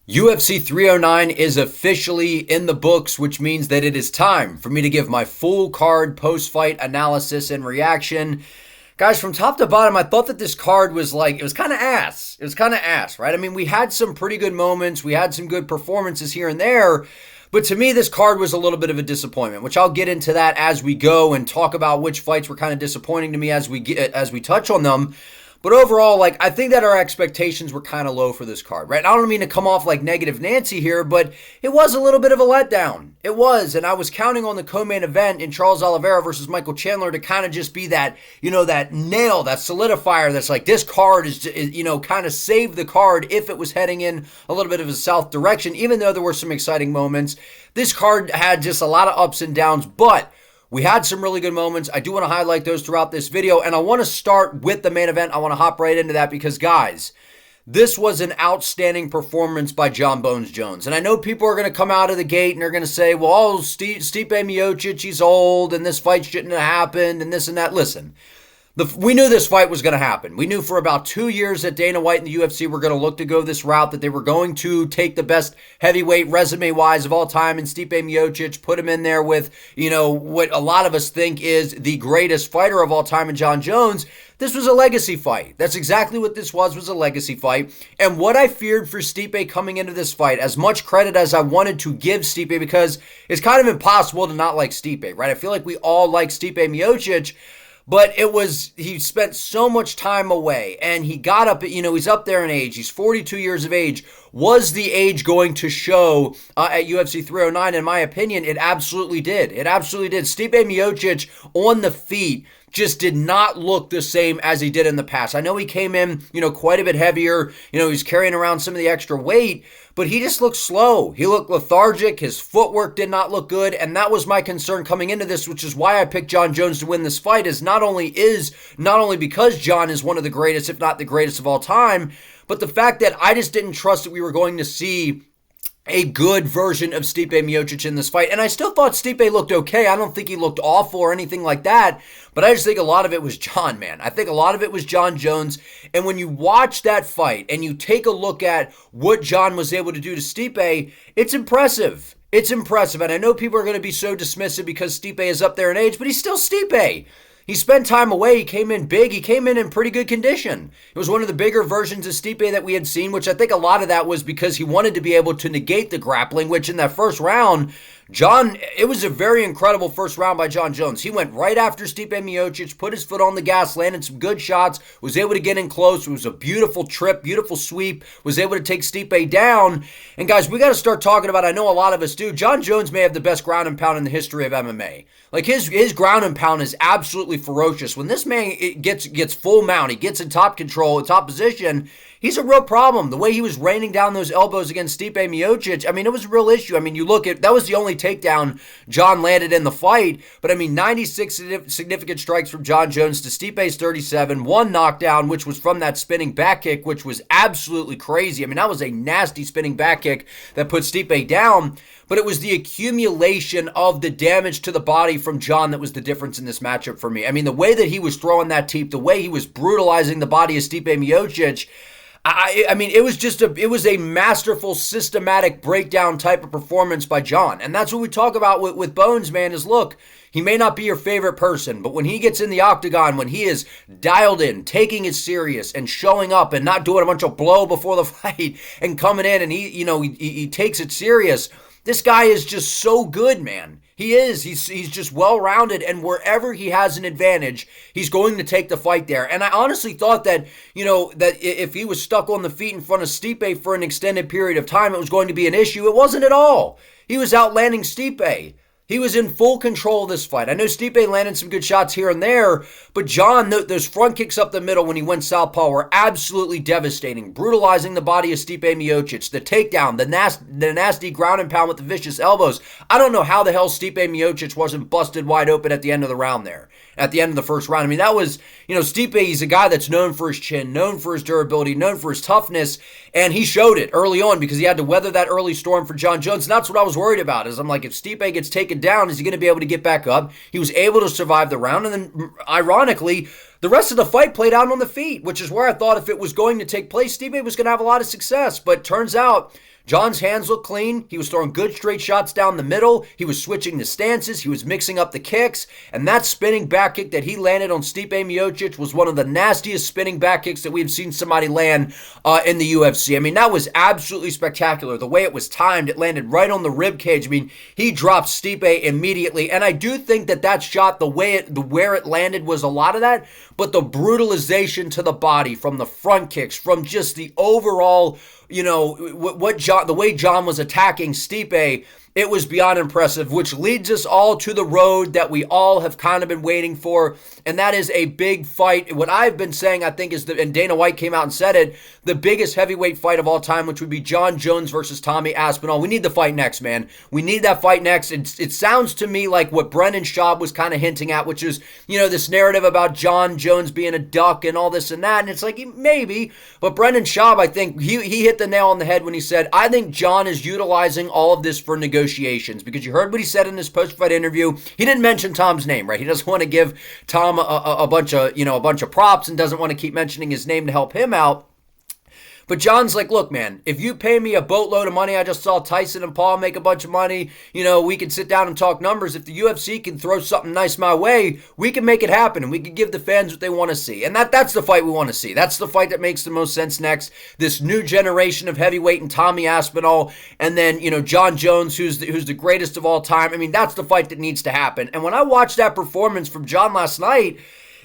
UFC 309 is officially in the books, which means that it is time for me to give my full card post-fight analysis and reaction. Guys, from top to bottom, I thought that this card was it was kind of ass. It was kind of ass, right? I mean, we had some pretty good moments. We had some good performances here and there. But to me, this card was a little bit of a disappointment, which I'll get into that as we go and talk about which fights were kind of disappointing to me as we touch on them. But overall, I think that our expectations were kind of low for this card, right? I don't mean to come off like negative Nancy here, but it was a little bit of a letdown. It was, and I was counting on the co-main event in Charles Oliveira versus Michael Chandler to kind of just be that, that nail, that solidifier that's like, this card is kind of save the card if it was heading in a little bit of a south direction, even though there were some exciting moments. This card had just a lot of ups and downs, but we had some really good moments. I do want to highlight those throughout this video, and I want to start with the main event. I want to hop right into that because, guys, this was an outstanding performance by Jon Bones Jones. And I know people are going to come out of the gate and they're going to say, well, Stipe Miocic, he's old, and this fight shouldn't have happened, and this and that. Listen, we knew this fight was going to happen. We knew for about 2 years that Dana White and the UFC were going to look to go this route, that they were going to take the best heavyweight resume-wise of all time and Stipe Miocic, put him in there with, what a lot of us think is the greatest fighter of all time in Jon Jones. This was a legacy fight. That's exactly what this was a legacy fight. And what I feared for Stipe coming into this fight, as much credit as I wanted to give Stipe, because it's kind of impossible to not like Stipe, right? I feel like we all like Stipe Miocic. But he spent so much time away, and he got up, he's up there in age. He's 42 years of age. Was the age going to show at UFC 309? In my opinion, it absolutely did. It absolutely did. Stipe Miocic on the feet just did not look the same as he did in the past. I know he came in, quite a bit heavier. He's carrying around some of the extra weight, but he just looked slow. He looked lethargic. His footwork did not look good, and that was my concern coming into this, which is why I picked Jon Jones to win this fight, is not only because Jon is one of the greatest, if not the greatest of all time, but the fact that I just didn't trust that we were going to see a good version of Stipe Miocic in this fight. And I still thought Stipe looked okay. I don't think he looked awful or anything like that. But I just think a lot of it was Jon, man. I think a lot of it was Jon Jones. And when you watch that fight and you take a look at what Jon was able to do to Stipe, it's impressive. It's impressive. And I know people are going to be so dismissive because Stipe is up there in age, but he's still Stipe. He spent time away. He came in big. He came in pretty good condition. It was one of the bigger versions of Stipe that we had seen, which I think a lot of that was because he wanted to be able to negate the grappling, which in that first round, it was a very incredible first round by Jon Jones. He went right after Stipe Miocic, put his foot on the gas, landed some good shots, was able to get in close. It was a beautiful trip, beautiful sweep, was able to take Stipe down. And guys, we got to start talking about, I know a lot of us do, Jon Jones may have the best ground and pound in the history of MMA. His ground and pound is absolutely ferocious. When this man gets full mount, he gets in top control, top position, he's a real problem. The way he was raining down those elbows against Stipe Miocic, it was a real issue. You look at, that was the only takedown Jon landed in the fight, but 96 significant strikes from Jon Jones to Stipe's 37, one knockdown, which was from that spinning back kick, which was absolutely crazy. That was a nasty spinning back kick that put Stipe down, but it was the accumulation of the damage to the body from Jon that was the difference in this matchup for me. The way that he was throwing that teep, the way he was brutalizing the body of Stipe Miocic, it was a masterful, systematic breakdown type of performance by Jon. And that's what we talk about with Bones, man, is look, he may not be your favorite person, but when he gets in the octagon, when he is dialed in, taking it serious and showing up and not doing a bunch of blow before the fight and coming in and he takes it serious, this guy is just so good, man. He is. He's just well-rounded, and wherever he has an advantage, he's going to take the fight there. And I honestly thought that, that if he was stuck on the feet in front of Stipe for an extended period of time, it was going to be an issue. It wasn't at all. He was outlanding Stipe. He was in full control of this fight. I know Stipe landed some good shots here and there, but Jon, those front kicks up the middle when he went southpaw were absolutely devastating, brutalizing the body of Stipe Miocic. The takedown, the nasty ground and pound with the vicious elbows. I don't know how the hell Stipe Miocic wasn't busted wide open at the end of the round there, at the end of the first round. That was, Stipe, he's a guy that's known for his chin, known for his durability, known for his toughness, and he showed it early on because he had to weather that early storm for Jon Jones. And that's what I was worried about, is I'm like, if Stipe gets taken down, is he going to be able to get back up? He was able to survive the round, and then ironically, the rest of the fight played out on the feet, which is where I thought if it was going to take place, Stipe was going to have a lot of success. But turns out John's hands look clean. He was throwing good straight shots down the middle. He was switching the stances. He was mixing up the kicks. And that spinning back kick that he landed on Stipe Miocic was one of the nastiest spinning back kicks that we've seen somebody land in the UFC. I mean, that was absolutely spectacular. The way it was timed, it landed right on the rib cage. I mean, he dropped Stipe immediately. And I do think that shot, where it landed was a lot of that, but the brutalization to the body from the front kicks, from just the overall, the way John was attacking Stipe, it was beyond impressive, which leads us all to the road that we all have kind of been waiting for, and that is a big fight. What I've been saying, I think, and Dana White came out and said it, the biggest heavyweight fight of all time, which would be Jon Jones versus Tommy Aspinall. We need the fight next, man. We need that fight next. It sounds to me like what Brendan Schaub was kind of hinting at, which is, this narrative about Jon Jones being a duck and all this and that, and it's like, maybe, but Brendan Schaub, I think, he hit the nail on the head when he said, I think Jon is utilizing all of this for negotiations, because you heard what he said in his post-fight interview. He didn't mention Tom's name, right? He doesn't want to give Tom a bunch of props and doesn't want to keep mentioning his name to help him out. But John's like, look, man, if you pay me a boatload of money, I just saw Tyson and Paul make a bunch of money, we can sit down and talk numbers. If the UFC can throw something nice my way, we can make it happen, and we can give the fans what they want to see. And that's the fight we want to see. That's the fight that makes the most sense next. This new generation of heavyweight and Tommy Aspinall, and then, Jon Jones, who's the greatest of all time. I mean, that's the fight that needs to happen. And when I watched that performance from Jon last night,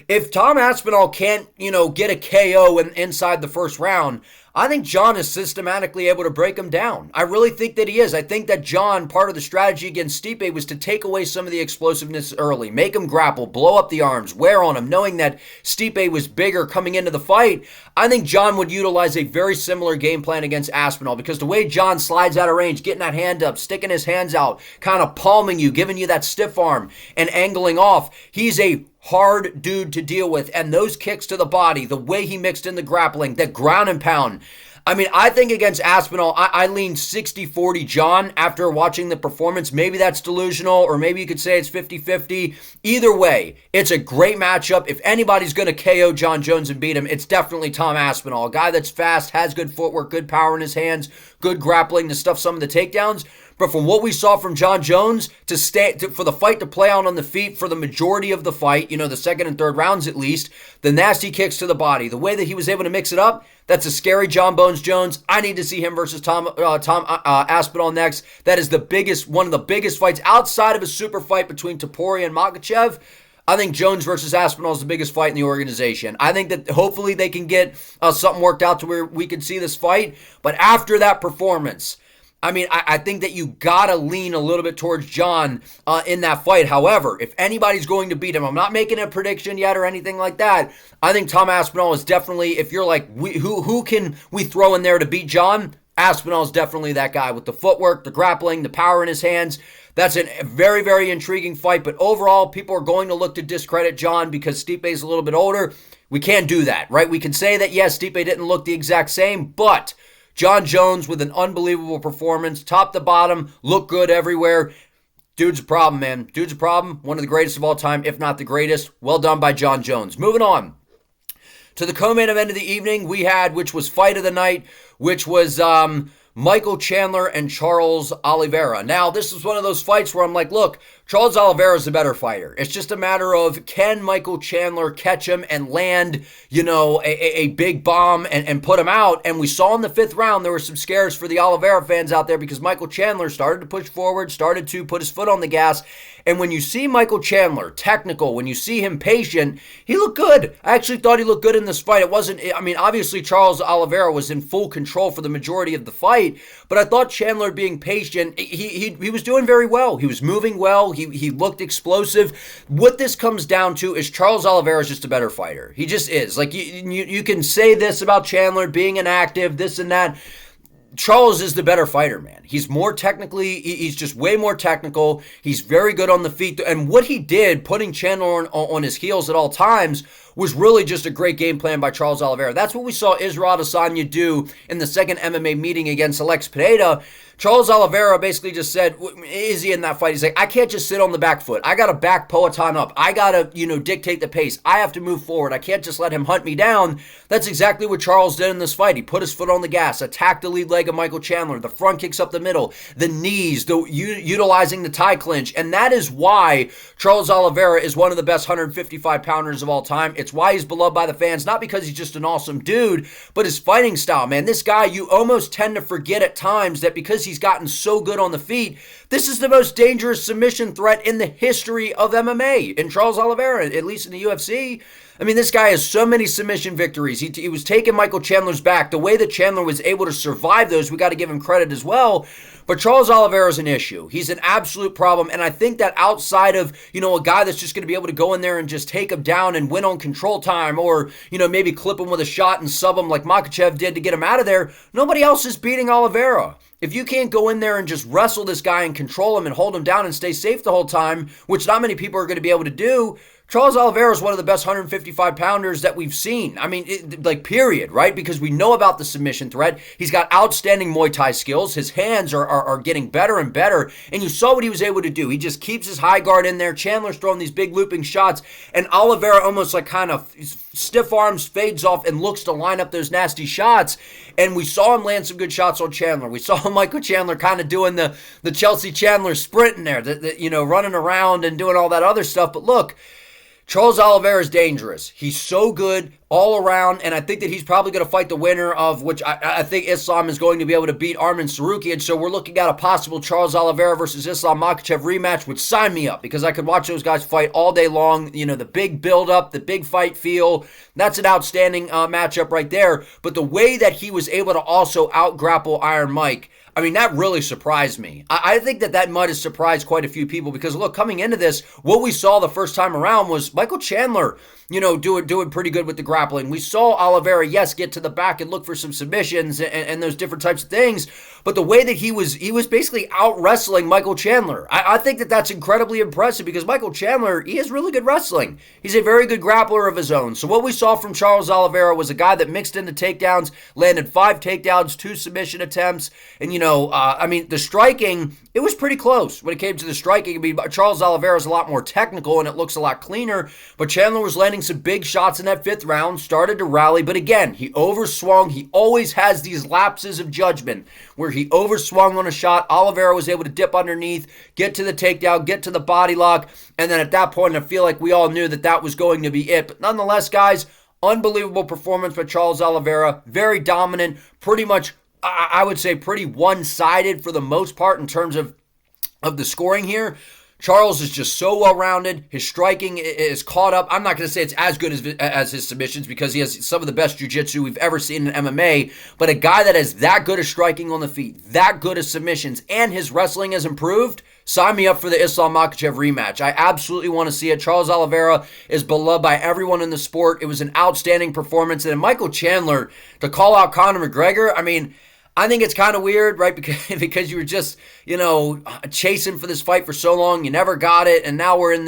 if Tom Aspinall can't, get a KO inside the first round, I think Jon is systematically able to break him down. I really think that he is. I think that Jon, part of the strategy against Stipe was to take away some of the explosiveness early, make him grapple, blow up the arms, wear on him, knowing that Stipe was bigger coming into the fight. I think Jon would utilize a very similar game plan against Aspinall, because the way Jon slides out of range, getting that hand up, sticking his hands out, kind of palming you, giving you that stiff arm and angling off, he's a hard dude to deal with. And those kicks to the body, the way he mixed in the grappling, the ground and pound. I mean, I think against Aspinall, I lean 60-40 Jon after watching the performance. Maybe that's delusional, or maybe you could say it's 50-50. Either way, it's a great matchup. If anybody's going to KO Jon Jones and beat him, it's definitely Tom Aspinall, a guy that's fast, has good footwork, good power in his hands, good grappling to stuff some of the takedowns. But from what we saw from Jon Jones, for the fight to play out on the feet for the majority of the fight, the second and third rounds at least, the nasty kicks to the body, the way that he was able to mix it up, that's a scary Jon Bones Jones. I need to see him versus Tom Aspinall next. That is one of the biggest fights outside of a super fight between Topuria and Makhachev. I think Jones versus Aspinall is the biggest fight in the organization. I think that hopefully they can get something worked out to where we can see this fight. But after that performance, I mean, I think that you gotta lean a little bit towards Jon in that fight. However, if anybody's going to beat him, I'm not making a prediction yet or anything like that. I think Tom Aspinall is definitely, if you're like, who can we throw in there to beat Jon? Aspinall is definitely that guy with the footwork, the grappling, the power in his hands. That's a very, very intriguing fight. But overall, people are going to look to discredit Jon because Stipe's a little bit older. We can't do that, right? We can say that, yes, Stipe didn't look the exact same, but Jon Jones with an unbelievable performance, top to bottom, looked good everywhere. Dude's a problem, man. Dude's a problem. One of the greatest of all time, if not the greatest. Well done by Jon Jones. Moving on to the co-main event of the evening we had, which was fight of the night, which was Michael Chandler and Charles Oliveira. Now, this is one of those fights where I'm like, look, Charles Oliveira is a better fighter. It's just a matter of, can Michael Chandler catch him and land, a big bomb and put him out? And we saw in the fifth round, there were some scares for the Oliveira fans out there because Michael Chandler started to push forward, started to put his foot on the gas. And when you see Michael Chandler, technical, when you see him patient, he looked good. I actually thought he looked good in this fight. Obviously Charles Oliveira was in full control for the majority of the fight, but I thought Chandler being patient, he was doing very well. He was moving well. He looked explosive. What this comes down to is Charles Oliveira is just a better fighter. He just is. Like, you can say this about Chandler being inactive, this and that. Charles is the better fighter, man. He's just way more technical. He's very good on the feet. And what he did, putting Chandler on his heels at all times, was really just a great game plan by Charles Oliveira. That's what we saw Israel Adesanya do in the second MMA meeting against Alex Pereira. Charles Oliveira basically just said, Izzy in that fight, he's like, I can't just sit on the back foot. I got to back Poatan up. I got to, dictate the pace. I have to move forward. I can't just let him hunt me down. That's exactly what Charles did in this fight. He put his foot on the gas, attacked the lead leg of Michael Chandler, the front kicks up the middle, the knees, utilizing the tie clinch. And that is why Charles Oliveira is one of the best 155-pounders of all time. It's why he's beloved by the fans, not because he's just an awesome dude, but his fighting style, man. This guy, you almost tend to forget at times that because he's gotten so good on the feet, this is the most dangerous submission threat in the history of MMA. And Charles Oliveira, at least in the UFC, I mean, this guy has so many submission victories. He was taking Michael Chandler's back. The way that Chandler was able to survive those, we got to give him credit as well. But Charles Oliveira is an issue. He's an absolute problem. And I think that outside of, a guy that's just going to be able to go in there and just take him down and win on control time, or, maybe clip him with a shot and sub him like Makhachev did to get him out of there, nobody else is beating Oliveira. If you can't go in there and just wrestle this guy and control him and hold him down and stay safe the whole time, which not many people are going to be able to do, Charles Oliveira is one of the best 155-pounders that we've seen. I mean, period, right? Because we know about the submission threat. He's got outstanding Muay Thai skills. His hands are getting better and better. And you saw what he was able to do. He just keeps his high guard in there. Chandler's throwing these big looping shots. And Oliveira almost like kind of stiff arms, fades off, and looks to line up those nasty shots. And we saw him land some good shots on Chandler. We saw Michael Chandler kind of doing the Chelsea Chandler sprint in there, running around and doing all that other stuff. But look, Charles Oliveira is dangerous. He's so good all around, and I think that he's probably going to fight the winner of which I think Islam is going to be able to beat Arman Sarukian. So we're looking at a possible Charles Oliveira versus Islam Makhachev rematch, which sign me up because I could watch those guys fight all day long. The big build-up, the big fight feel, that's an outstanding matchup right there. But the way that he was able to also out-grapple Iron Mike, I mean, that really surprised me. I think that might have surprised quite a few people because, look, coming into this, what we saw the first time around was Michael Chandler, doing pretty good with the grappling. We saw Oliveira, yes, get to the back and look for some submissions and those different types of things, but the way that he was basically out-wrestling Michael Chandler. I think that that's incredibly impressive because Michael Chandler, he has really good wrestling. He's a very good grappler of his own. So what we saw from Charles Oliveira was a guy that mixed in the takedowns, landed 5 takedowns, 2 submission attempts, and, the striking, it was pretty close when it came to the striking. I mean, Charles Oliveira is a lot more technical and it looks a lot cleaner, but Chandler was landing some big shots in that 5th round, started to rally, but again, he overswung. He always has these lapses of judgment where he overswung on a shot. Oliveira was able to dip underneath, get to the takedown, get to the body lock, and then at that point, I feel like we all knew that was going to be it. But nonetheless, guys, unbelievable performance by Charles Oliveira. Very dominant, pretty much, I would say pretty one-sided for the most part in terms of the scoring here. Charles is just so well-rounded. His striking is caught up. I'm not going to say it's as good as his submissions because he has some of the best jiu-jitsu we've ever seen in MMA, but a guy that has that good of striking on the feet, that good of submissions, and his wrestling has improved, sign me up for the Islam Makhachev rematch. I absolutely want to see it. Charles Oliveira is beloved by everyone in the sport. It was an outstanding performance. And Michael Chandler, to call out Conor McGregor, I think it's kind of weird, right? Because you were just, chasing for this fight for so long, you never got it, and now we're in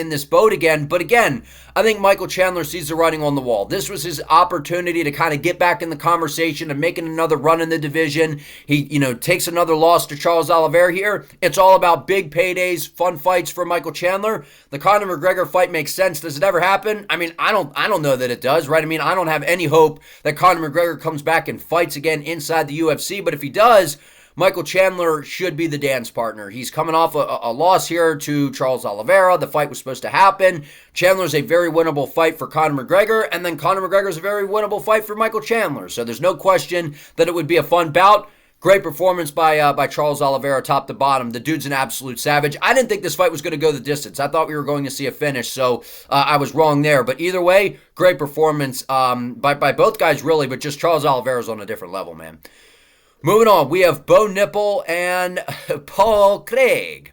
this boat again. But again, I think Michael Chandler sees the writing on the wall. This was his opportunity to kind of get back in the conversation and making another run in the division. He, takes another loss to Charles Oliveira here. It's all about big paydays, fun fights for Michael Chandler. The Conor McGregor fight makes sense. Does it ever happen? I don't know that it does, right? I don't have any hope that Conor McGregor comes back and fights again inside the UFC, but if he does, Michael Chandler should be the dance partner. He's coming off a loss here to Charles Oliveira. The fight was supposed to happen. Chandler's a very winnable fight for Conor McGregor, and then Conor McGregor's a very winnable fight for Michael Chandler. So there's no question that it would be a fun bout. Great performance by Charles Oliveira top to bottom. The dude's an absolute savage. I didn't think this fight was going to go the distance. I thought we were going to see a finish, so I was wrong there. But either way, great performance by both guys, really, but just Charles Oliveira's on a different level, man. Moving on, we have Bo Nippal and Paul Craig.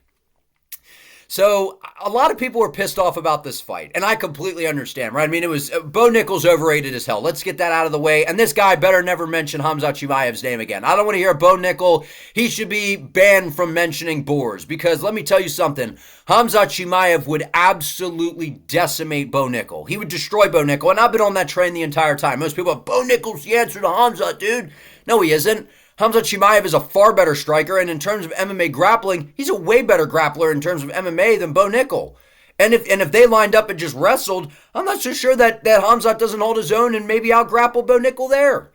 So a lot of people were pissed off about this fight, and I completely understand, right? I mean, it was Bo Nickal's overrated as hell. Let's get that out of the way. And this guy better never mention Khamzat Chimaev's name again. I don't want to hear Bo Nickal. He should be banned from mentioning Boers, because let me tell you something. Khamzat Chimaev would absolutely decimate Bo Nickal. He would destroy Bo Nickal, and I've been on that train the entire time. Most people are, Bo Nickal's the answer to Khamzat, dude. No, he isn't. Khamzat Chimaev is a far better striker, and in terms of MMA grappling, he's a way better grappler in terms of MMA than Bo Nickal. And if they lined up and just wrestled, I'm not so sure that Khamzat doesn't hold his own and maybe out-grapple Bo Nickal there.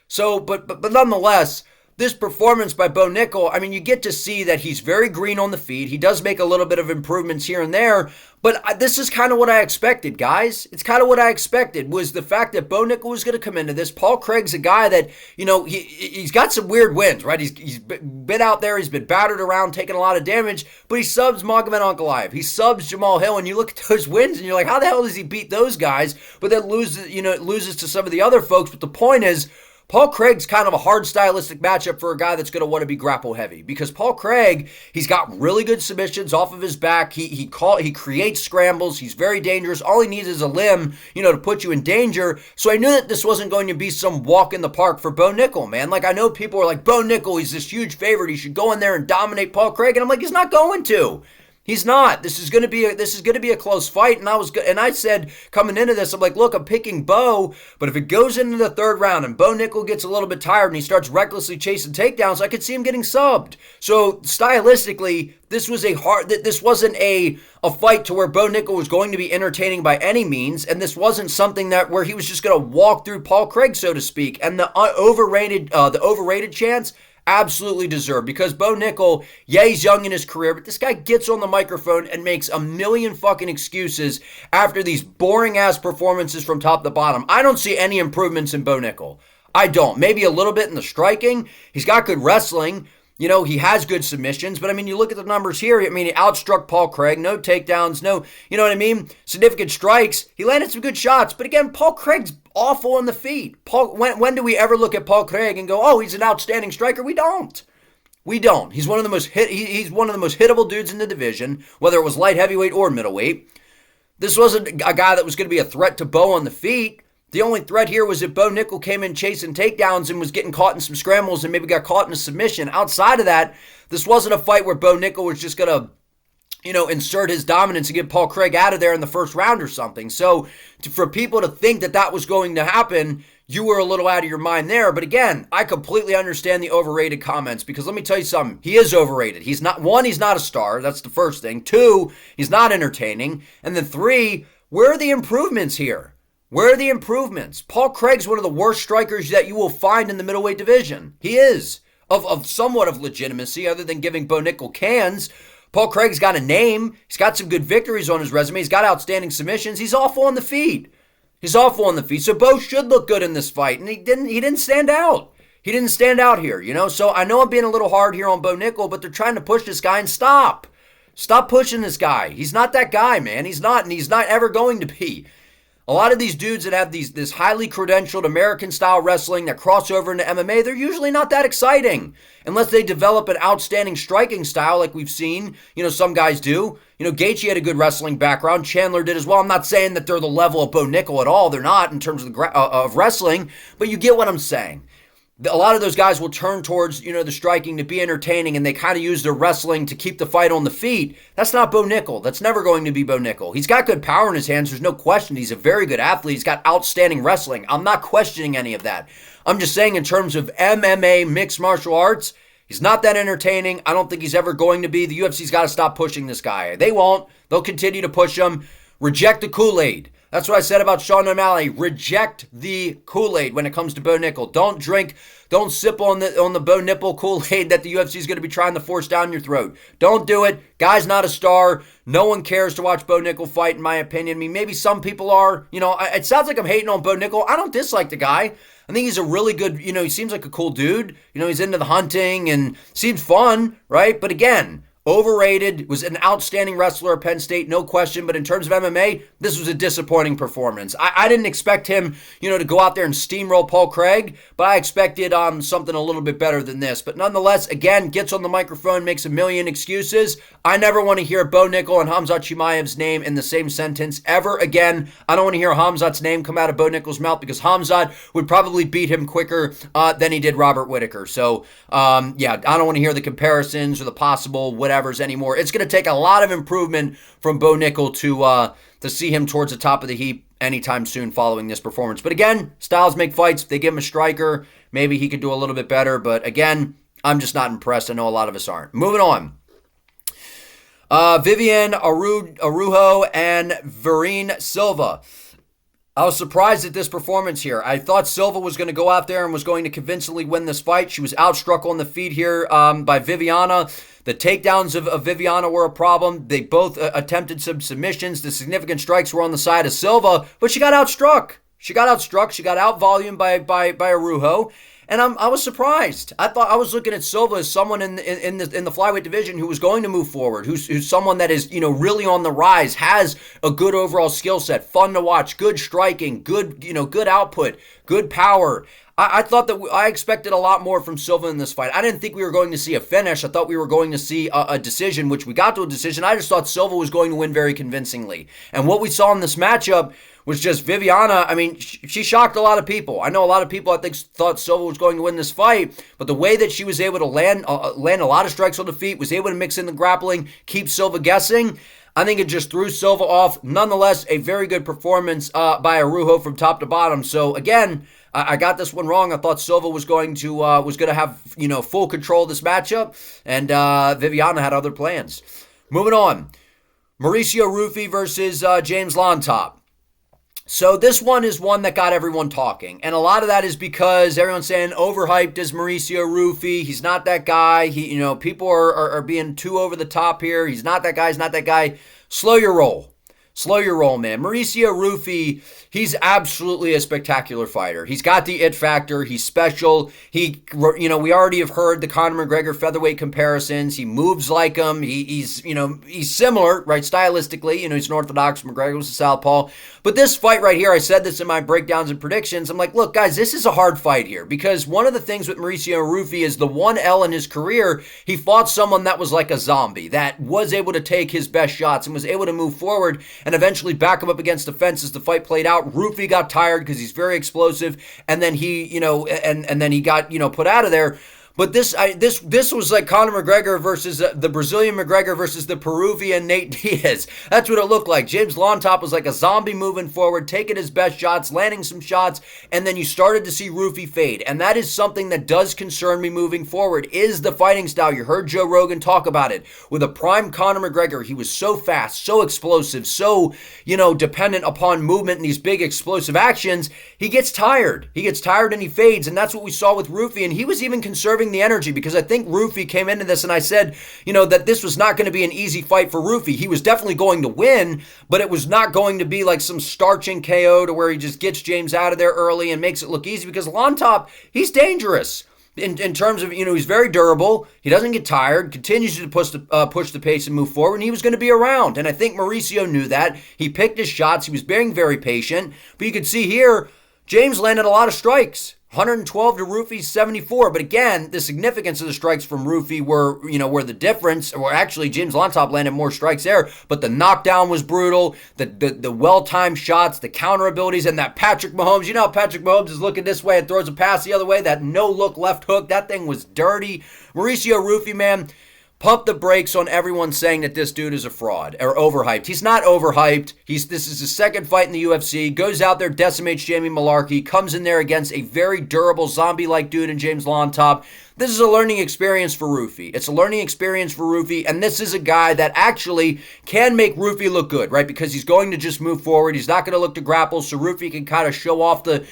So, but nonetheless, this performance by Bo Nickal, I mean, you get to see that he's very green on the feet. He does make a little bit of improvements here and there, but this is kind of what I expected, guys. It's kind of what I expected, was the fact that Bo Nickal was going to come into this. Paul Craig's a guy that, you know, he's got some weird wins, right? He's been out there, he's been battered around, taking a lot of damage, but he subs Magomed Ankalaev. He subs Jamal Hill, and you look at those wins, and you're like, how the hell does he beat those guys? But then loses to some of the other folks. But the point is, Paul Craig's kind of a hard stylistic matchup for a guy that's going to want to be grapple heavy, because Paul Craig, he's got really good submissions off of his back. He creates scrambles. He's very dangerous. All he needs is a limb, to put you in danger. So I knew that this wasn't going to be some walk in the park for Bo Nickal, man. Like, I know people are like, Bo Nickal, he's this huge favorite. He should go in there and dominate Paul Craig. And I'm like, he's not going to. He's not. This is going to be a close fight, and I said coming into this, I'm like, look, I'm picking Bo, but if it goes into the third round and Bo Nickal gets a little bit tired and he starts recklessly chasing takedowns, I could see him getting subbed. So stylistically, this wasn't a fight to where Bo Nickal was going to be entertaining by any means, and this wasn't something where he was just going to walk through Paul Craig, so to speak. And the overrated chance, absolutely deserved, because Bo Nickal, yeah, he's young in his career, but this guy gets on the microphone and makes a million fucking excuses after these boring ass performances from top to bottom. I don't see any improvements in Bo Nickal. I don't. Maybe a little bit in the striking. He's got good wrestling. He has good submissions, but I mean, you look at the numbers here. I mean, he outstruck Paul Craig, no takedowns, no, significant strikes. He landed some good shots, but again, Paul Craig's awful on the feet. When do we ever look at Paul Craig and go, oh, he's an outstanding striker? We don't. He's one of the most he's one of the most hittable dudes in the division, whether it was light heavyweight or middleweight. This wasn't a guy that was going to be a threat to Bo on the feet. The only threat here was if Bo Nickal came in chasing takedowns and was getting caught in some scrambles and maybe got caught in a submission. Outside of that, this wasn't a fight where Bo Nickal was just going to, insert his dominance and get Paul Craig out of there in the first round or something. So for people to think that was going to happen, you were a little out of your mind there. But again, I completely understand the overrated comments, because let me tell you something. He is overrated. He's not a star. That's the first thing. 2, he's not entertaining. And then 3, where are the improvements here? Where are the improvements? Paul Craig's one of the worst strikers that you will find in the middleweight division. He is. Of somewhat of legitimacy, other than giving Bo Nickal cans. Paul Craig's got a name. He's got some good victories on his resume. He's got outstanding submissions. He's awful on the feet. So Bo should look good in this fight, and he didn't stand out. He didn't stand out here, So I know I'm being a little hard here on Bo Nickal, but they're trying to push this guy, and stop. Stop pushing this guy. He's not that guy, man. He's not, and he's not ever going to be. A lot of these dudes that have this highly credentialed American-style wrestling that cross over into MMA, they're usually not that exciting unless they develop an outstanding striking style like we've seen, some guys do. Gaethje had a good wrestling background. Chandler did as well. I'm not saying that they're the level of Bo Nickal at all. They're not in terms of wrestling, but you get what I'm saying. A lot of those guys will turn towards, the striking to be entertaining, and they kind of use their wrestling to keep the fight on the feet. That's not Bo Nickal. That's never going to be Bo Nickal. He's got good power in his hands. There's no question. He's a very good athlete. He's got outstanding wrestling. I'm not questioning any of that. I'm just saying in terms of MMA, mixed martial arts, he's not that entertaining. I don't think he's ever going to be. The UFC's got to stop pushing this guy. They won't. They'll continue to push him. Reject the Kool-Aid. That's what I said about Sean O'Malley. Reject the Kool-Aid when it comes to Bo Nickal. Don't sip on the Bo Nickal Kool-Aid that the UFC is going to be trying to force down your throat. Don't do it. Guy's not a star. No one cares to watch Bo Nickal fight, in my opinion. I mean, maybe some people are. It sounds like I'm hating on Bo Nickal. I don't dislike the guy. I think he's a really good, he seems like a cool dude. He's into the hunting and seems fun, right? But again, overrated, was an outstanding wrestler at Penn State, no question. But in terms of MMA, this was a disappointing performance. I didn't expect him, to go out there and steamroll Paul Craig, but I expected something a little bit better than this. But nonetheless, again, gets on the microphone, makes a million excuses. I never want to hear Bo Nickal and Khamzat Chimaev's name in the same sentence ever again. I don't want to hear Khamzat's name come out of Bo Nickal's mouth because Khamzat would probably beat him quicker than he did Robert Whittaker. So, yeah, I don't want to hear the comparisons or the possible whatevers anymore. It's going to take a lot of improvement from Bo Nickal to see him towards the top of the heap anytime soon following this performance. But again, styles make fights. If they give him a striker, maybe he could do a little bit better. But again, I'm just not impressed. I know a lot of us aren't. Moving on. Vivian Araujo and Vereen Silva. I was surprised at this performance here. I thought Silva was going to go out there and was going to convincingly win this fight. She was outstruck on the feet here by Viviana. The takedowns of Viviana were a problem. They both attempted some submissions. The significant strikes were on the side of Silva, but she got outstruck. She got out-volumed by Araujo. And I was surprised. I was looking at Silva as someone in the flyweight division who was going to move forward, who's someone that is really on the rise, has a good overall skill set, fun to watch, good striking, good output, good power. I thought that I expected a lot more from Silva in this fight. I didn't think we were going to see a finish. I thought we were going to see a decision, which we got to a decision. I just thought Silva was going to win very convincingly. And what we saw in this matchup was just Viviana. I mean, she shocked a lot of people. I know a lot of people, I think, thought Silva was going to win this fight, but the way that she was able to land a lot of strikes on the feet, was able to mix in the grappling, keep Silva guessing, I think it just threw Silva off. Nonetheless, a very good performance by Araujo from top to bottom. So again, I got this one wrong. I thought Silva was going to have full control of this matchup, and Viviana had other plans. Moving on, Mauricio Ruffy versus James Llontop. So this one is one that got everyone talking, and a lot of that is because everyone's saying overhyped is Mauricio Ruffy. He's not that guy. People are being too over the top here. He's not that guy. He's not that guy. Slow your roll. Slow your roll, man. Mauricio Ruffy, he's absolutely a spectacular fighter. He's got the it factor. He's special. We already have heard the Conor McGregor featherweight comparisons. He moves like him. He's similar, right, stylistically. He's an orthodox. McGregor was a southpaw. But this fight right here, I said this in my breakdowns and predictions. I'm like, look, guys, this is a hard fight here because one of the things with Mauricio Ruffy is the one L in his career, he fought someone that was like a zombie, that was able to take his best shots and was able to move forward and eventually back him up against the fence as the fight played out. Ruffy got tired because he's very explosive, and then he, and then he got, put out of there. But this was like Conor McGregor versus the Brazilian McGregor versus the Peruvian Nate Diaz. That's what it looked like. James Llontop was like a zombie moving forward, taking his best shots, landing some shots, and then you started to see Ruffy fade. And that is something that does concern me moving forward, is the fighting style. You heard Joe Rogan talk about it. With a prime Conor McGregor, he was so fast, so explosive, so, dependent upon movement and these big explosive actions. He gets tired. He gets tired and he fades, and that's what we saw with Ruffy. And he was even conserving the energy, because I think Ruffy came into this and I said, that this was not going to be an easy fight for Ruffy. He was definitely going to win, but it was not going to be like some starching KO to where he just gets James out of there early and makes it look easy, because Llontop, he's dangerous. In terms of, he's very durable. He doesn't get tired, continues to push the pace and move forward, and he was going to be around. And I think Mauricio knew that. He picked his shots. He was being very patient. But you could see here, James landed a lot of strikes. 112 to Ruffy's 74. But again, the significance of the strikes from Ruffy were the difference. Or actually, James Llontop landed more strikes there. But the knockdown was brutal. The well-timed shots, the counter abilities, and that Patrick Mahomes. You know how Patrick Mahomes is looking this way and throws a pass the other way? That no-look left hook, that thing was dirty. Mauricio Ruffy, man, pump the brakes on everyone saying that this dude is a fraud or overhyped. He's not overhyped. This is his second fight in the UFC. Goes out there, decimates Jamie Malarkey, comes in there against a very durable zombie-like dude in James Llontop. This is a learning experience for Ruffy. It's a learning experience for Ruffy, and this is a guy that actually can make Ruffy look good, right? Because he's going to just move forward. He's not going to look to grapple, so Ruffy can kind of show off the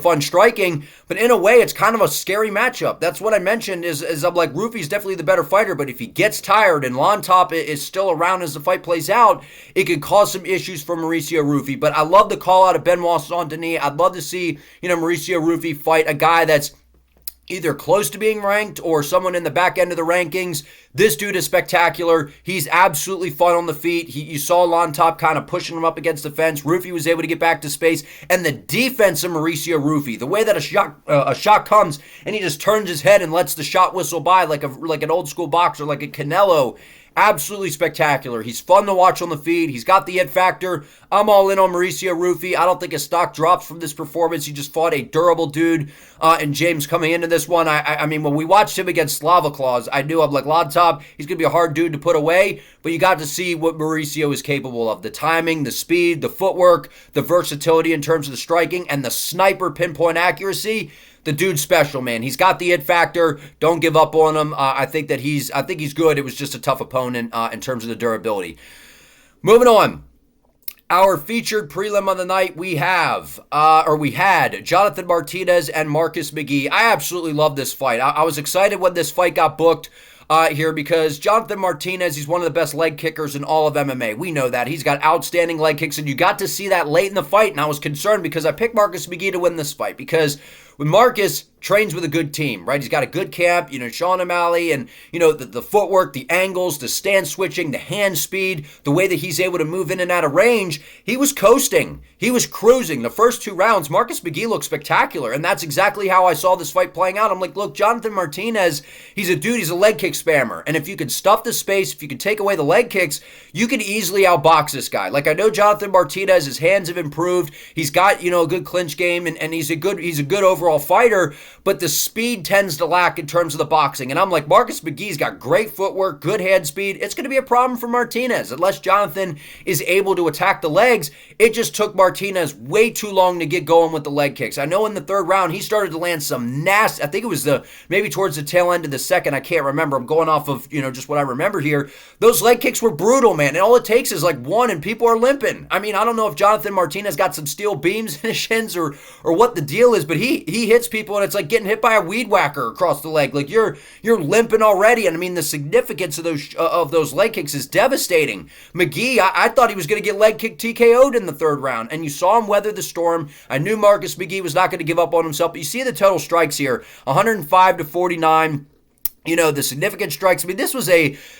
fun striking. But in a way, it's kind of a scary matchup. That's what I mentioned is I'm like, Ruffy's definitely the better fighter, but if he gets tired and Llontop is still around as the fight plays out, it could cause some issues for Mauricio Ruffy. But I love the call out of Benoit Saint-Denis. I'd love to see, Mauricio Ruffy fight a guy that's either close to being ranked or someone in the back end of the rankings. This dude is spectacular. He's absolutely fun on the feet. You saw Llontop kind of pushing him up against the fence. Ruffy was able to get back to space. And the defense of Mauricio Ruffy, the way that a shot comes and he just turns his head and lets the shot whistle by like an old school boxer, like a Canelo. absolutely spectacular. He's fun to watch on the feed. He's got the it factor. I'm all in on Mauricio Ruffy. I don't think his stock drops from this performance. He just fought a durable dude. And James coming into this one, I mean, when we watched him against Slava Claus, I knew I'm like, Llontop, he's going to be a hard dude to put away. But you got to see what Mauricio is capable of. The timing, the speed, the footwork, the versatility in terms of the striking, and the sniper pinpoint accuracy. The dude's special, man. He's got the it factor. Don't give up on him. I think he's good. It was just a tough opponent in terms of the durability. Moving on. Our featured prelim of the night, we had Jonathan Martinez and Marcus McGhee. I absolutely love this fight. I was excited when this fight got booked here because Jonathan Martinez, he's one of the best leg kickers in all of MMA. We know that. He's got outstanding leg kicks, and you got to see that late in the fight, and I was concerned because I picked Marcus McGhee to win this fight because when Marcus trains with a good team, right? He's got a good camp, Sean O'Malley, and, the footwork, the angles, the stand switching, the hand speed, the way that he's able to move in and out of range. He was coasting. He was cruising. The first 2 rounds, Marcus McGhee looked spectacular, and that's exactly how I saw this fight playing out. I'm like, look, Jonathan Martinez, he's a dude, he's a leg kick spammer, and if you can stuff the space, if you can take away the leg kicks, you can easily outbox this guy. Like, I know Jonathan Martinez, his hands have improved. He's got, a good clinch game, and he's a good overall fighter, but the speed tends to lack in terms of the boxing. And I'm like, Marcus McGhee's got great footwork, good hand speed. It's going to be a problem for Martinez unless Jonathan is able to attack the legs. It just took Martinez way too long to get going with the leg kicks. I know in the 3rd round, he started to land some nasty, I think it was maybe towards the tail end of the 2nd. I can't remember. I'm going off of, just what I remember here. Those leg kicks were brutal, man. And all it takes is like one and people are limping. I mean, I don't know if Jonathan Martinez got some steel beams in his shins or what the deal is, but he hits people and it's like getting hit by a weed whacker across the leg. Like you're limping already. And I mean, the significance of those leg kicks is devastating. McGhee, I thought he was going to get leg kick TKO'd in the 3rd round, and you saw him weather the storm. I knew Marcus McGhee was not going to give up on himself, but you see the total strikes here, 105-49. The significant strikes. I mean, this was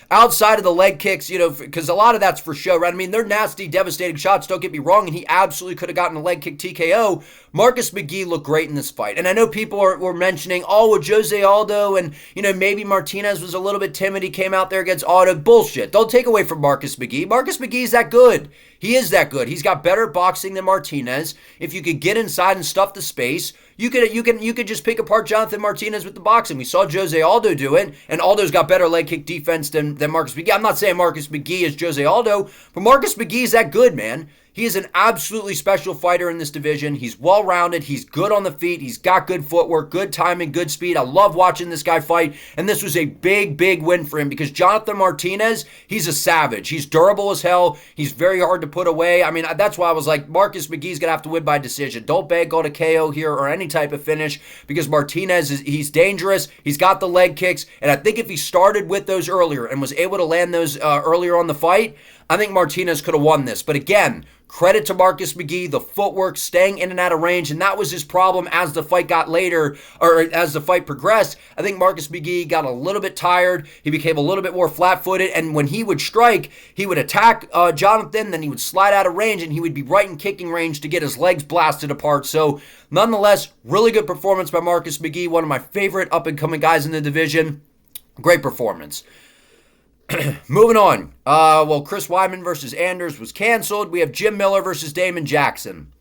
outside of the leg kicks, because a lot of that's for show, right? I mean, they're nasty, devastating shots, don't get me wrong, and he absolutely could have gotten a leg kick TKO. Marcus McGhee looked great in this fight. And I know people were mentioning, with Jose Aldo, and, maybe Martinez was a little bit timid. He came out there against Aldo. Bullshit. Don't take away from Marcus McGhee. Marcus McGhee's that good. He is that good. He's got better boxing than Martinez. If you could get inside and stuff the space, you could just pick apart Jonathan Martinez with the boxing. We saw Jose Aldo do it, and Aldo's got better leg kick defense than Marcus McGhee. I'm not saying Marcus McGhee is Jose Aldo, but Marcus McGhee is that good, man. He is an absolutely special fighter in this division. He's well-rounded. He's good on the feet. He's got good footwork, good timing, good speed. I love watching this guy fight, and this was a big, big win for him because Jonathan Martinez, he's a savage. He's durable as hell. He's very hard to put away. I mean, that's why I was like, Marcus McGhee's going to have to win by decision. Don't bank on a KO here or any type of finish because Martinez, he's dangerous. He's got the leg kicks, and I think if he started with those earlier and was able to land those earlier on the fight, I think Martinez could have won this. But again, credit to Marcus McGhee, the footwork, staying in and out of range, and that was his problem as the fight got later, or as the fight progressed. I think Marcus McGhee got a little bit tired. He became a little bit more flat-footed, and when he would strike, he would attack Jonathan, then he would slide out of range, and he would be right in kicking range to get his legs blasted apart. So, nonetheless, really good performance by Marcus McGhee, one of my favorite up-and-coming guys in the division. Great performance. Moving on. Chris Weidman versus Anders was canceled. We have Jim Miller versus Damon Jackson.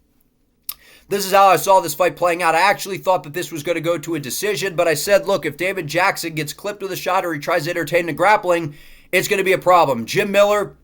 This is how I saw this fight playing out. I actually thought that this was going to go to a decision, but I said, look, if Damon Jackson gets clipped with a shot or he tries to entertain the grappling, it's going to be a problem. Jim Miller,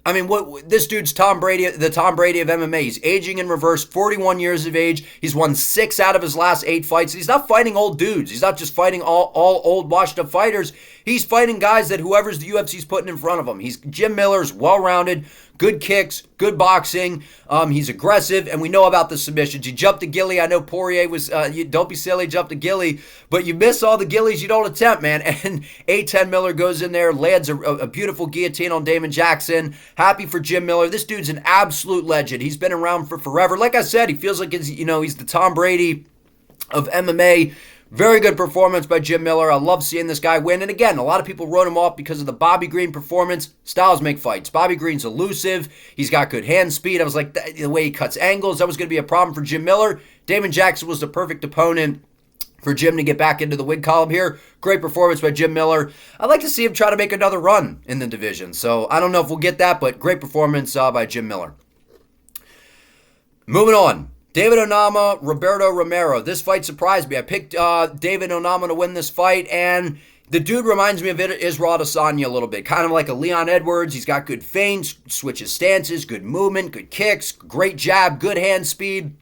I mean, this dude's Tom Brady, the Tom Brady of MMA. He's aging in reverse, 41 years of age. He's won 6 out of his last 8 fights. He's not fighting old dudes. He's not just fighting all old washed-up fighters. He's fighting guys that whoever's the UFC's putting in front of him. Jim Miller's well-rounded, good kicks, good boxing. He's aggressive, and we know about the submissions. He jumped to Gilly. I know Poirier was, don't be silly, jump to Gilly, but you miss all the Gillies you don't attempt, man. And A10 Miller goes in there, lands a beautiful guillotine on Damon Jackson. Happy for Jim Miller. This dude's an absolute legend. He's been around for forever. Like I said, he feels like he's the Tom Brady of MMA. Very good performance by Jim Miller. I love seeing this guy win. And again, a lot of people wrote him off because of the Bobby Green performance. Styles make fights. Bobby Green's elusive. He's got good hand speed. I was like, the way he cuts angles, that was going to be a problem for Jim Miller. Damon Jackson was the perfect opponent. for Jim to get back into the win column here. Great performance by Jim Miller. I'd like to see him try to make another run in the division. So I don't know if we'll get that, but great performance by Jim Miller. Moving on. David Onama, Roberto Romero. This fight surprised me. I picked David Onama to win this fight, and the dude reminds me of Israel Adesanya a little bit. Kind of like a Leon Edwards. He's got good feints, switches stances, good movement, good kicks, great jab, good hand speed.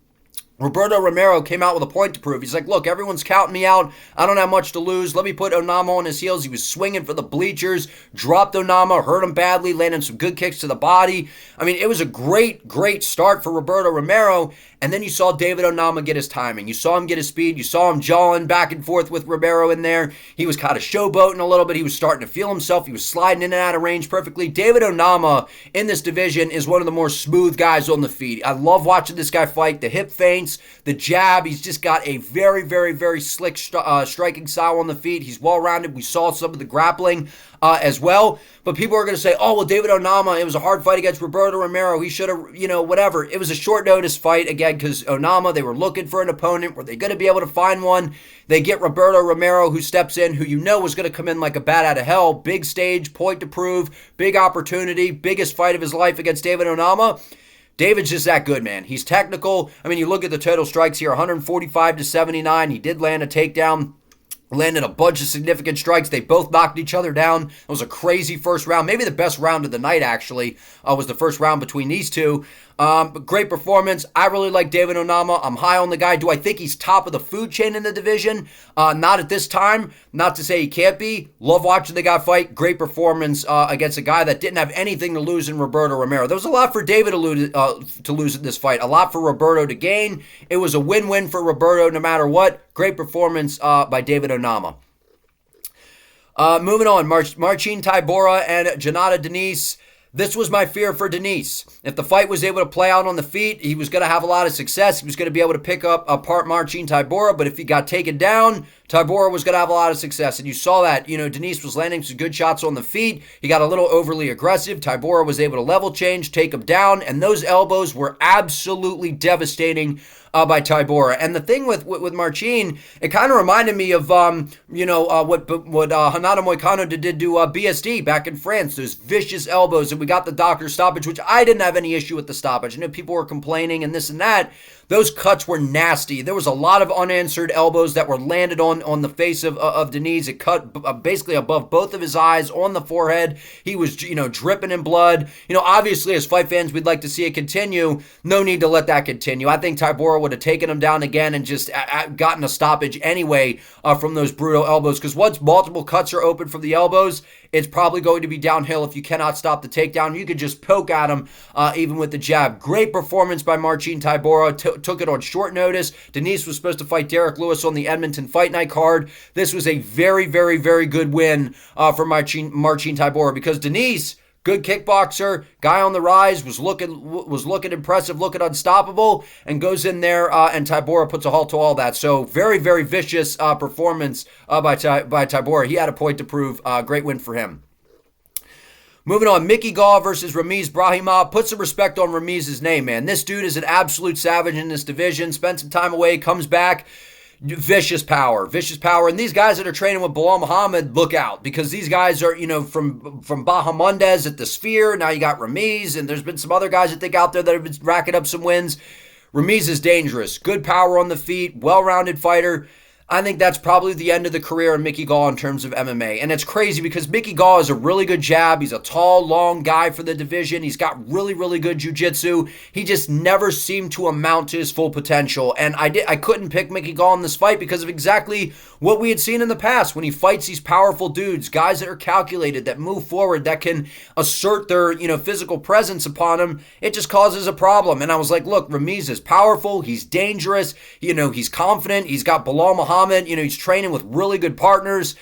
Roberto Romero came out with a point to prove. He's like, look, everyone's counting me out. I don't have much to lose. Let me put Onama on his heels. He was swinging for the bleachers, dropped Onama, hurt him badly, landing some good kicks to the body. I mean, it was a great, great start for Roberto Romero. And then you saw David Onama get his timing. You saw him get his speed. You saw him jawing back and forth with Romero in there. He was kind of showboating a little bit. He was starting to feel himself. He was sliding in and out of range perfectly. David Onama in this division is one of the more smooth guys on the feet. I love watching this guy fight. The hip feints, the jab. He's just got a very, very, very slick striking style on the feet. He's well-rounded. We saw some of the grappling as well. But people are going to say, oh, well, David Onama, it was a hard fight against Roberto Romero. He should have, whatever. It was a short notice fight, again, because Onama, they were looking for an opponent. Were they going to be able to find one? They get Roberto Romero, who steps in, who was going to come in like a bat out of hell. Big stage, point to prove, big opportunity, biggest fight of his life against David Onama. David's just that good, man. He's technical. I mean, you look at the total strikes here, 145-79. He did land a takedown. Landed a bunch of significant strikes. They both knocked each other down. It was a crazy first round. Maybe the best round of the night, actually, was the first round between these two. But great performance. I really like David Onama. I'm high on the guy. Do I think he's top of the food chain in the division? Not at this time. Not to say he can't be. Love watching the guy fight. Great performance against a guy that didn't have anything to lose in Roberto Romero. There was a lot for David to lose in this fight. A lot for Roberto to gain. It was a win-win for Roberto no matter what. Great performance by David Onama. Moving on. Marcin Tybura and Janata Diniz. This was my fear for Diniz. If the fight was able to play out on the feet, he was going to have a lot of success. He was going to be able to pick up apart Marcin Tybura, but if he got taken down, Tybura was going to have a lot of success. And you saw that, Diniz was landing some good shots on the feet. He got a little overly aggressive. Tybura was able to level change, take him down, and those elbows were absolutely devastating by Tybura. And the thing with Marcin, it kind of reminded me of what Renato Moicano did to BSD back in France. Those vicious elbows, and we got the doctor stoppage, which I didn't have any issue with the stoppage. I know people were complaining and this and that. Those cuts were nasty. There was a lot of unanswered elbows that were landed on the face of Diniz. It cut basically above both of his eyes, on the forehead. He was, dripping in blood. Obviously, as fight fans, we'd like to see it continue. No need to let that continue. I think Tybura would have taken him down again and just gotten a stoppage anyway from those brutal elbows. Because once multiple cuts are open from the elbows, it's probably going to be downhill if you cannot stop the takedown. You could just poke at him even with the jab. Great performance by Marcin Tybura. Took it on short notice. Diniz was supposed to fight Derek Lewis on the Edmonton Fight Night card. This was a very, very, very good win for Marcin Tybura because Diniz, good kickboxer, guy on the rise, was looking impressive, looking unstoppable, and goes in there and Tybura puts a halt to all that. So very, very vicious performance by Tybura. He had a point to prove. Great win for him. Moving on, Gall versus Ramiz Brahimaj. Put some respect on Ramiz's name, man. This dude is an absolute savage in this division. Spent some time away, comes back. Vicious power. And these guys that are training with Bilal Muhammad, look out. Because these guys are, from Bahamondes at the Sphere. Now you got Ramiz, and there's been some other guys I think out there that have been racking up some wins. Ramiz is dangerous. Good power on the feet. Well-rounded fighter. I think that's probably the end of the career of Gall in terms of MMA. And it's crazy because Gall has a really good jab. He's a tall, long guy for the division. He's got really, really good jiu-jitsu. He just never seemed to amount to his full potential. And I couldn't pick Gall in this fight because of exactly what we had seen in the past when he fights these powerful dudes, guys that are calculated, that move forward, that can assert their, physical presence upon him. It just causes a problem. And I was like, look, Ramiz is powerful. He's dangerous. He's confident. He's got Bilal Muhammad. He's training with really good partners.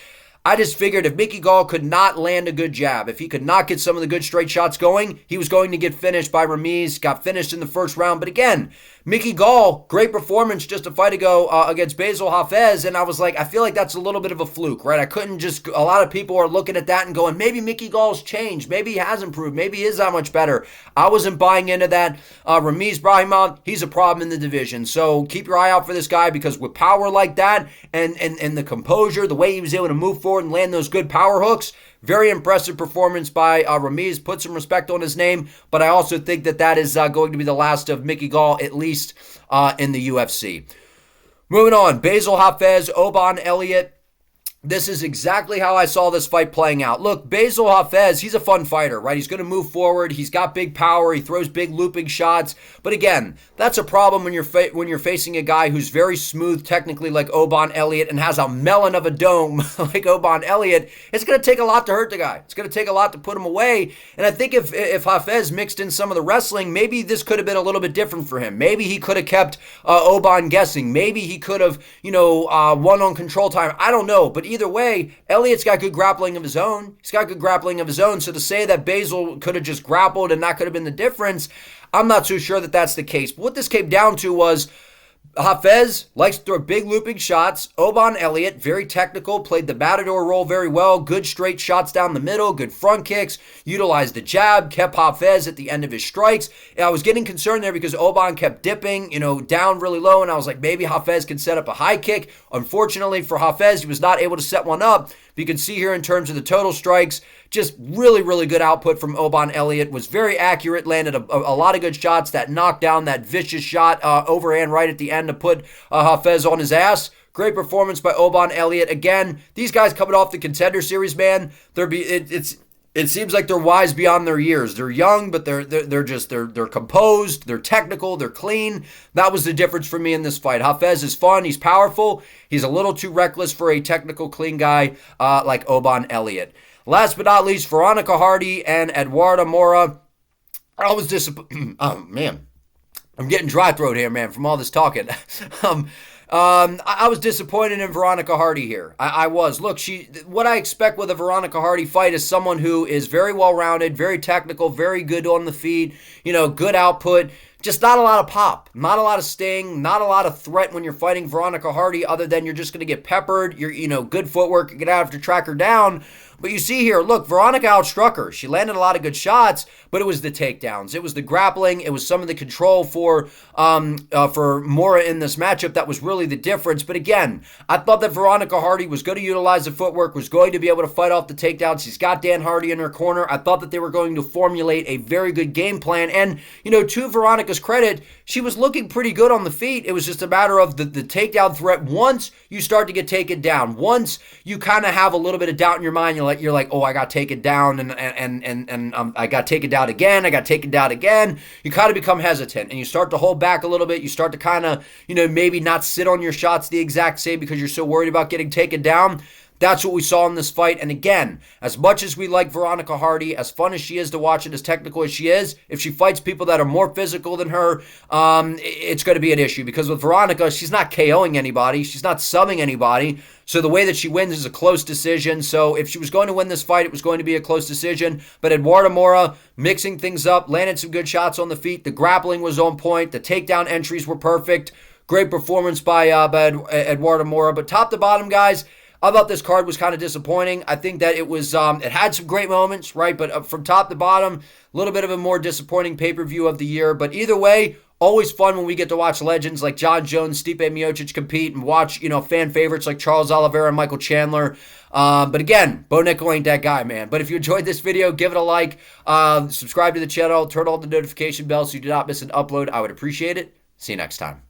I just figured if Gall could not land a good jab, if he could not get some of the good straight shots going, he was going to get finished by Ramiz. Got finished in the first round. But again, Mickey Gall, great performance just a fight ago against Basil Hafez, and I was like, I feel like that's a little bit of a fluke, right? I couldn't just, a lot of people are looking at that and going, maybe Mickey Gall's changed, maybe he has improved, maybe he is that much better. I wasn't buying into that. Brahimaj, he's a problem in the division, so keep your eye out for this guy, because with power like that and the composure, the way he was able to move forward and land those good power hooks, very impressive performance by Ramiz. Put some respect on his name, but I also think that that is going to be the last of Mickey Gall, at least in the UFC. Moving on, Basil Hafez, Elliott. This is exactly how I saw this fight playing out. Look, Basil Hafez, he's a fun fighter, right? He's going to move forward. He's got big power. He throws big looping shots. But again, that's a problem when you're facing a guy who's very smooth technically like Elliott and has a melon of a dome like Elliott. It's going to take a lot to hurt the guy. It's going to take a lot to put him away. And I think if Hafez mixed in some of the wrestling, maybe this could have been a little bit different for him. Maybe he could have kept guessing. Maybe he could have, won on control time. I don't know. But either way, Elliott's got good grappling of his own. So to say that Basil could have just grappled and that could have been the difference, I'm not so sure that that's the case. But what this came down to was Hafez likes to throw big looping shots. Elliott, very technical, played the matador role very well. Good straight shots down the middle, good front kicks, utilized the jab, kept Hafez at the end of his strikes. And I was getting concerned there because kept dipping, down really low, and I was like, maybe Hafez can set up a high kick. Unfortunately for Hafez, he was not able to set one up. But you can see here in terms of the total strikes, just really, really good output from Elliott. Was very accurate, landed a lot of good shots. That knockdown, that vicious shot, overhand right at the end to put Hafez on his ass. Great performance by Elliott. Again, these guys coming off the Contender Series, man, it seems like they're wise beyond their years. They're young, but they're composed, they're technical, they're clean. That was the difference for me in this fight. Hafez is fun, he's powerful, he's a little too reckless for a technical, clean guy like Elliott. Last but not least, Veronica Hardy and Eduardo Moura. I was disappointed. Oh, man. I'm getting dry throat here, man, from all this talking. I was disappointed in Veronica Hardy here. I was. Look, what I expect with a Veronica Hardy fight is someone who is very well-rounded, very technical, very good on the feet, good output. Just not a lot of pop, not a lot of sting, not a lot of threat when you're fighting Veronica Hardy, other than you're just going to get peppered. You're, good footwork, you get out to track her down. But you see here, look, Veronica outstruck her. She landed a lot of good shots, but it was the takedowns. It was the grappling. It was some of the control for Moura in this matchup that was really the difference. But again, I thought that Veronica Hardy was going to utilize the footwork, was going to be able to fight off the takedowns. She's got Dan Hardy in her corner. I thought that they were going to formulate a very good game plan. And, to Veronica's credit, she was looking pretty good on the feet. It was just a matter of the takedown threat. Once you start to get taken down, once you kind of have a little bit of doubt in your mind, you're like, oh, I got taken down, and I got taken down again. I got taken down again. You kind of become hesitant, and you start to hold back a little bit. You start to kind of, maybe not sit on your shots the exact same because you're so worried about getting taken down. That's what we saw in this fight. And again, as much as we like Veronica Hardy, as fun as she is to watch and as technical as she is, if she fights people that are more physical than her, it's going to be an issue. Because with Veronica, she's not KOing anybody. She's not subbing anybody. So the way that she wins is a close decision. So if she was going to win this fight, it was going to be a close decision. But Eduardo Moura mixing things up, landed some good shots on the feet. The grappling was on point. The takedown entries were perfect. Great performance by Eduardo Moura. But top to bottom, guys, I thought this card was kind of disappointing. I think that it was, it had some great moments, right? But from top to bottom, a little bit of a more disappointing pay-per-view of the year. But either way, always fun when we get to watch legends like Jon Jones, Stipe Miocic compete and watch, fan favorites like Charles Oliveira and Michael Chandler. But again, Bo Nickal ain't that guy, man. But if you enjoyed this video, give it a like, subscribe to the channel, turn on the notification bell so you do not miss an upload. I would appreciate it. See you next time.